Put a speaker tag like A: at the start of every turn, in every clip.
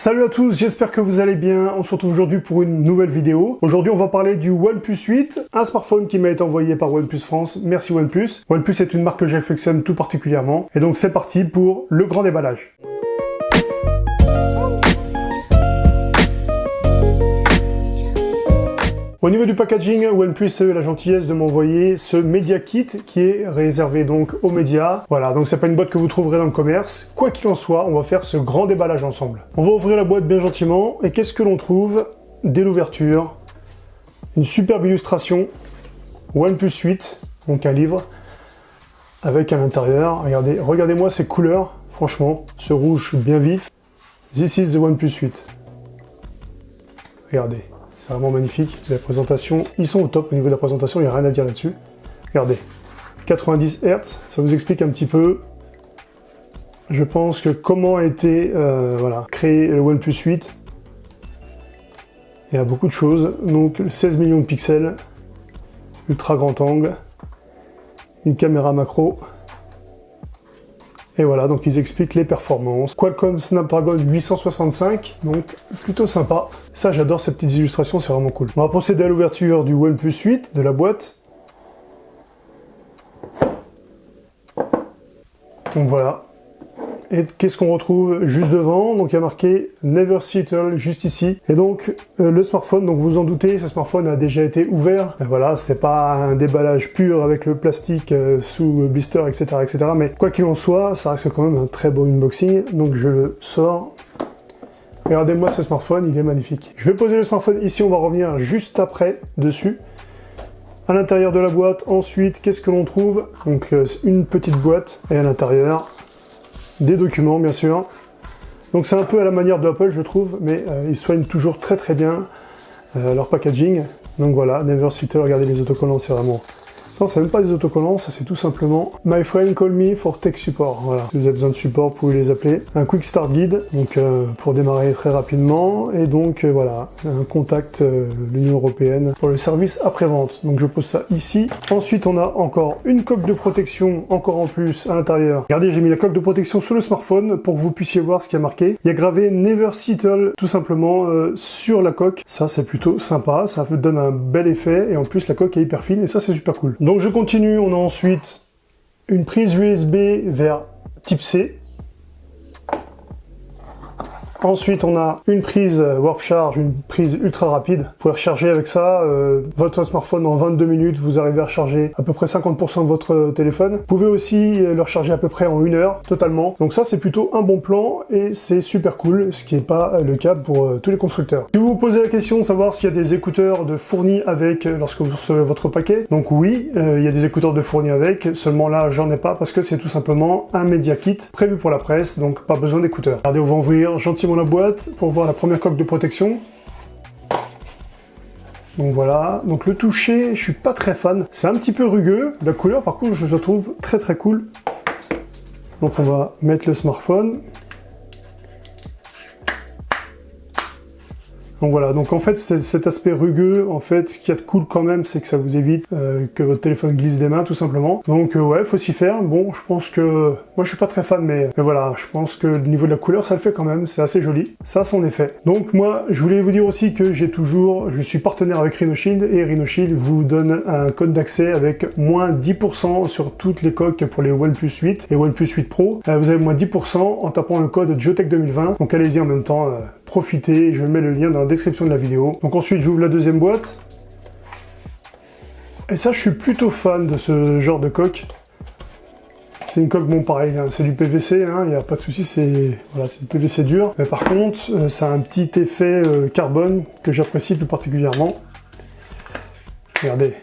A: Salut à tous, j'espère que vous allez bien. On se retrouve aujourd'hui pour une nouvelle vidéo. Aujourd'hui, on va parler du OnePlus 8, un smartphone qui m'a été envoyé par OnePlus France. Merci OnePlus. OnePlus est une marque que j'affectionne tout particulièrement. Et donc c'est parti pour le grand déballage. Au niveau du packaging, OnePlus a eu la gentillesse de m'envoyer ce Media Kit qui est réservé donc aux médias. Voilà, donc c'est pas une boîte que vous trouverez dans le commerce. Quoi qu'il en soit, on va faire ce grand déballage ensemble. On va ouvrir la boîte bien gentiment et qu'est-ce que l'on trouve? Dès l'ouverture, une superbe illustration OnePlus 8, donc un livre avec à l'intérieur, regardez-moi ces couleurs, franchement, ce rouge bien vif. This is the OnePlus 8. Regardez. C'est vraiment magnifique. La présentation, ils sont au top au niveau de la présentation, il n'y a rien à dire là-dessus. Regardez, 90 Hz, ça vous explique un petit peu, je pense, que comment a été créé le OnePlus 8. Il y a beaucoup de choses. Donc 16 millions de pixels, ultra grand angle, une caméra macro. Et voilà, donc ils expliquent les performances. Qualcomm Snapdragon 865, donc plutôt sympa. Ça, j'adore ces petites illustrations, c'est vraiment cool. On va procéder à l'ouverture du OnePlus 8, de la boîte. Donc voilà. Et qu'est-ce qu'on retrouve juste devant? Donc il y a marqué Never Settle juste ici. Et donc le smartphone, donc vous vous en doutez, ce smartphone a déjà été ouvert. Et voilà, c'est pas un déballage pur avec le plastique sous blister, etc., etc. Mais quoi qu'il en soit, ça reste quand même un très beau unboxing. Donc je le sors. Regardez-moi ce smartphone, il est magnifique. Je vais poser le smartphone ici, on va revenir juste après dessus. À l'intérieur de la boîte, ensuite, qu'est-ce que l'on trouve? Donc une petite boîte et à l'intérieur des documents, bien sûr. Donc c'est un peu à la manière de Apple, je trouve, mais ils soignent toujours très très bien leur packaging. Donc voilà, Never Settle, regardez les autocollants, c'est vraiment... Ça, c'est même pas des autocollants, ça c'est tout simplement My friend call me for tech support. Voilà, si vous avez besoin de support, vous pouvez les appeler. Un quick start guide, donc pour démarrer très rapidement. Et donc voilà, un contact l'Union Européenne pour le service après-vente. Donc je pose ça ici. Ensuite, on a encore une coque de protection, encore en plus à l'intérieur. Regardez, j'ai mis la coque de protection sur le smartphone pour que vous puissiez voir ce qui a marqué. Il y a gravé Never Settle tout simplement sur la coque. Ça, c'est plutôt sympa, ça donne un bel effet. Et en plus, la coque est hyper fine et ça, c'est super cool. Donc je continue, on a ensuite une prise USB vers type C. Ensuite, on a une prise Warp Charge, une prise ultra rapide. Vous pouvez recharger avec ça votre smartphone en 22 minutes. Vous arrivez à recharger à peu près 50% de votre téléphone. Vous pouvez aussi le recharger à peu près en 1 heure, totalement. Donc ça, c'est plutôt un bon plan et c'est super cool, ce qui n'est pas le cas pour tous les constructeurs. Si vous vous posez la question de savoir s'il y a des écouteurs de fournis avec lorsque vous recevez votre paquet, donc oui, il y a des écouteurs de fournis avec, seulement là, j'en ai pas parce que c'est tout simplement un Media Kit prévu pour la presse, donc pas besoin d'écouteurs. Regardez, on va ouvrir gentiment la boîte pour voir la première coque de protection. Donc voilà, donc le toucher, je suis pas très fan. C'est un petit peu rugueux. La couleur, par contre, je la trouve très très cool. Donc on va mettre le smartphone. Donc voilà, donc en fait cet aspect rugueux, en fait ce qu'il y a de cool quand même, c'est que ça vous évite que votre téléphone glisse des mains tout simplement. Donc ouais, faut s'y faire. Bon, je pense que moi je suis pas très fan, mais voilà, je pense que le niveau de la couleur ça le fait quand même, c'est assez joli. Ça a son effet. Donc moi je voulais vous dire aussi que je suis partenaire avec Rhinoshield et Rhinoshield vous donne un code d'accès avec moins 10% sur toutes les coques pour les OnePlus 8 et OnePlus 8 Pro. Vous avez moins 10% en tapant le code Geotech 2020. Donc allez-y en même temps, profitez, je mets le lien dans la description de la vidéo. Donc ensuite j'ouvre la deuxième boîte. Et ça je suis plutôt fan de ce genre de coque. C'est une coque, bon pareil, hein, c'est du PVC, il n'y a pas de souci, c'est du PVC dur. Mais par contre, ça a un petit effet carbone que j'apprécie plus particulièrement. Regardez.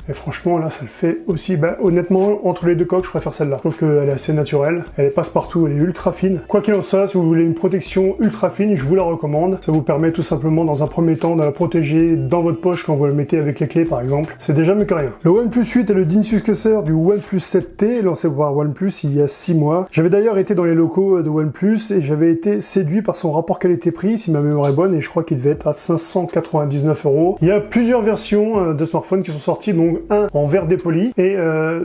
A: Et franchement, là, ça le fait aussi. Bah, honnêtement, entre les deux coques, je préfère celle-là. Je trouve qu'elle est assez naturelle. Elle est passe-partout, elle est ultra fine. Quoi qu'il en soit, si vous voulez une protection ultra fine, je vous la recommande. Ça vous permet tout simplement, dans un premier temps, de la protéger dans votre poche quand vous la mettez avec les clés, par exemple. C'est déjà mieux que rien. Le OnePlus 8 est le digne successeur du OnePlus 7T, lancé par OnePlus il y a 6 mois. J'avais d'ailleurs été dans les locaux de OnePlus et j'avais été séduit par son rapport qualité-prix, si ma mémoire est bonne, et je crois qu'il devait être à 599 €. Il y a plusieurs versions de smartphones qui sont sorties, donc donc un en vert dépoli. Et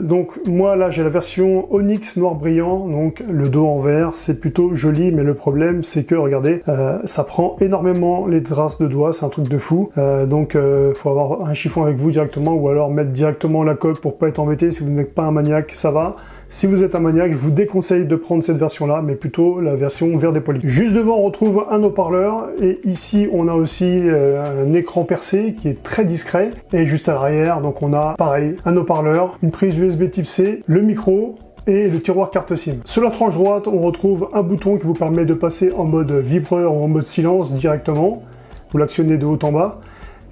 A: donc moi là j'ai la version Onyx noir brillant, donc le dos en vert, c'est plutôt joli, mais le problème c'est que regardez, ça prend énormément les traces de doigts, c'est un truc de fou. Donc faut avoir un chiffon avec vous directement, ou alors mettre directement la coque pour pas être embêté. Si vous n'êtes pas un maniaque, ça va. Si vous êtes un maniaque, je vous déconseille de prendre cette version-là, mais plutôt la version vert dépoli. Juste devant, on retrouve un haut-parleur, et ici, on a aussi un écran percé qui est très discret. Et juste à l'arrière, donc on a, pareil, un haut-parleur, une prise USB type C, le micro, et le tiroir carte SIM. Sur la tranche droite, on retrouve un bouton qui vous permet de passer en mode vibreur ou en mode silence directement. Vous l'actionnez de haut en bas.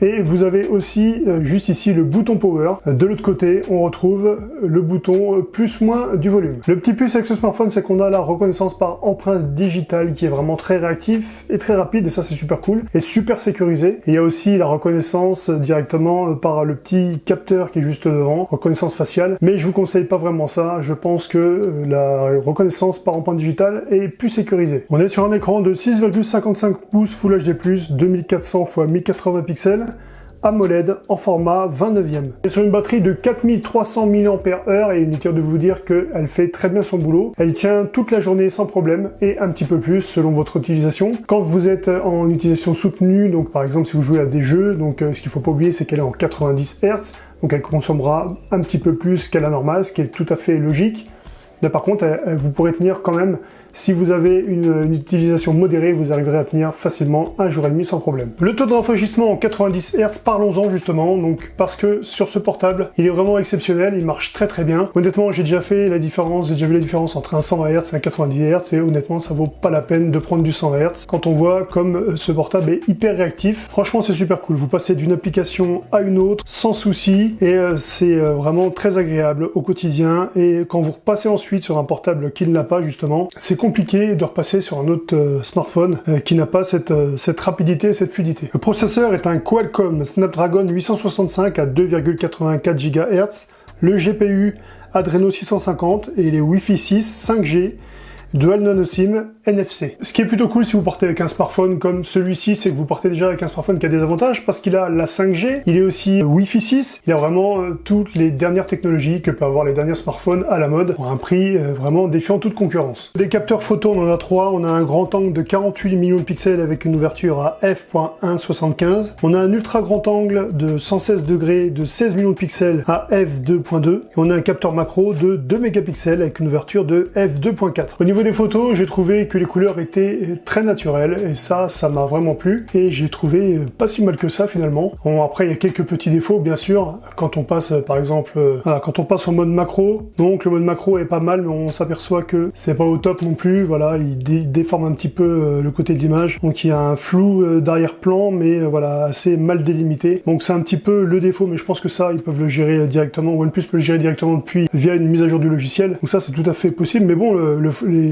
A: Et vous avez aussi juste ici le bouton power. De l'autre côté, on retrouve le bouton plus-moins du volume. Le petit plus avec ce smartphone, c'est qu'on a la reconnaissance par empreinte digitale qui est vraiment très réactif et très rapide, et ça c'est super cool et super sécurisé. Et il y a aussi la reconnaissance directement par le petit capteur qui est juste devant, reconnaissance faciale. Mais je vous conseille pas vraiment ça. Je pense que la reconnaissance par empreinte digitale est plus sécurisée. On est sur un écran de 6,55 pouces Full HD+, 2400 x 1080 pixels. AMOLED en format 29e. Et sur une batterie de 4300 mAh, et inutile de vous dire qu'elle fait très bien son boulot. Elle tient toute la journée sans problème, et un petit peu plus selon votre utilisation. Quand vous êtes en utilisation soutenue, donc par exemple si vous jouez à des jeux, donc ce qu'il faut pas oublier c'est qu'elle est en 90 Hz, donc elle consommera un petit peu plus qu'à la normale, ce qui est tout à fait logique. Mais par contre, vous pourrez tenir quand même, si vous avez une utilisation modérée, vous arriverez à tenir facilement 1 jour et demi sans problème. Le taux de rafraîchissement en 90 Hz, parlons-en justement, donc parce que sur ce portable, il est vraiment exceptionnel, il marche très très bien. Honnêtement, j'ai déjà vu la différence entre un 120 Hz et un 90 Hz, et honnêtement, ça vaut pas la peine de prendre du 100 Hz. Quand on voit comme ce portable est hyper réactif, franchement c'est super cool. Vous passez d'une application à une autre sans souci, et c'est vraiment très agréable au quotidien. Et quand vous repassez ensuite sur un portable qui ne l'a pas justement, c'est compliqué de repasser sur un autre smartphone qui n'a pas cette rapidité, cette fluidité. Le processeur est un Qualcomm Snapdragon 865 à 2,84 GHz, le GPU Adreno 650 et les Wi-Fi 6, 5G, Dual Nano SIM, NFC. Ce qui est plutôt cool si vous partez avec un smartphone comme celui-ci, c'est que vous partez déjà avec un smartphone qui a des avantages parce qu'il a la 5G, il est aussi Wi-Fi 6, il a vraiment toutes les dernières technologies que peuvent avoir les derniers smartphones à la mode pour un prix vraiment défiant toute concurrence. Des capteurs photo, on en a 3, on a un grand angle de 48 millions de pixels avec une ouverture à f.1.75, on a un ultra grand angle de 116 degrés de 16 millions de pixels à f2.2 et on a un capteur macro de 2 mégapixels avec une ouverture de f2.4. Au niveau des photos, j'ai trouvé que les couleurs étaient très naturelles et ça m'a vraiment plu et j'ai trouvé pas si mal que ça finalement. Bon, après il y a quelques petits défauts bien sûr quand on passe par exemple quand on passe au mode macro. Donc le mode macro est pas mal, mais on s'aperçoit que c'est pas au top non plus. Voilà, il déforme un petit peu le côté de l'image, donc il y a un flou d'arrière-plan, mais voilà, assez mal délimité. Donc c'est un petit peu le défaut, mais je pense que ça ils peuvent le gérer directement. OnePlus peut le gérer directement depuis via une mise à jour du logiciel. Donc ça c'est tout à fait possible, mais bon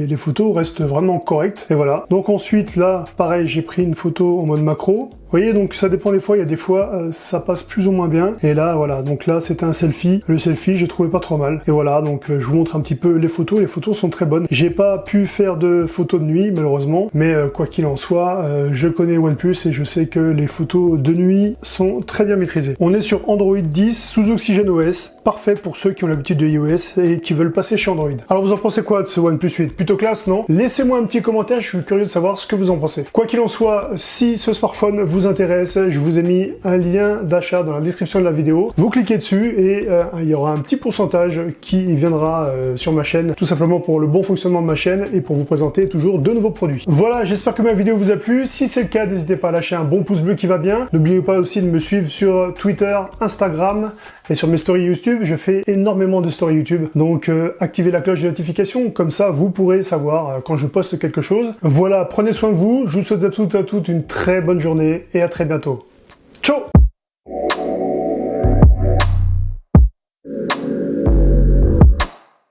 A: les photos restent vraiment correctes. Et voilà. Donc ensuite là, pareil, j'ai pris une photo en mode macro. Vous voyez, donc ça dépend des fois, il y a des fois ça passe plus ou moins bien. Et là, voilà, donc là c'était un selfie. Le selfie, j'ai trouvé pas trop mal. Et voilà, donc je vous montre un petit peu les photos sont très bonnes. J'ai pas pu faire de photos de nuit, malheureusement, mais quoi qu'il en soit, je connais OnePlus et je sais que les photos de nuit sont très bien maîtrisées. On est sur Android 10 sous Oxygen OS, parfait pour ceux qui ont l'habitude de iOS et qui veulent passer chez Android. Alors vous en pensez quoi de ce OnePlus 8? Plutôt classe, non? Laissez-moi un petit commentaire, je suis curieux de savoir ce que vous en pensez. Quoi qu'il en soit, si ce smartphone vous intéresse, je vous ai mis un lien d'achat dans la description de la vidéo. Vous cliquez dessus et il y aura un petit pourcentage qui viendra sur ma chaîne, tout simplement pour le bon fonctionnement de ma chaîne et pour vous présenter toujours de nouveaux produits. Voilà, j'espère que ma vidéo vous a plu. Si c'est le cas, n'hésitez pas à lâcher un bon pouce bleu qui va bien. N'oubliez pas aussi de me suivre sur Twitter, Instagram et sur mes stories YouTube. Je fais énormément de stories YouTube, donc activez la cloche de notification, comme ça vous pourrez savoir quand je poste quelque chose. Voilà, prenez soin de vous, je vous souhaite à toutes une très bonne journée et à très bientôt. Ciao!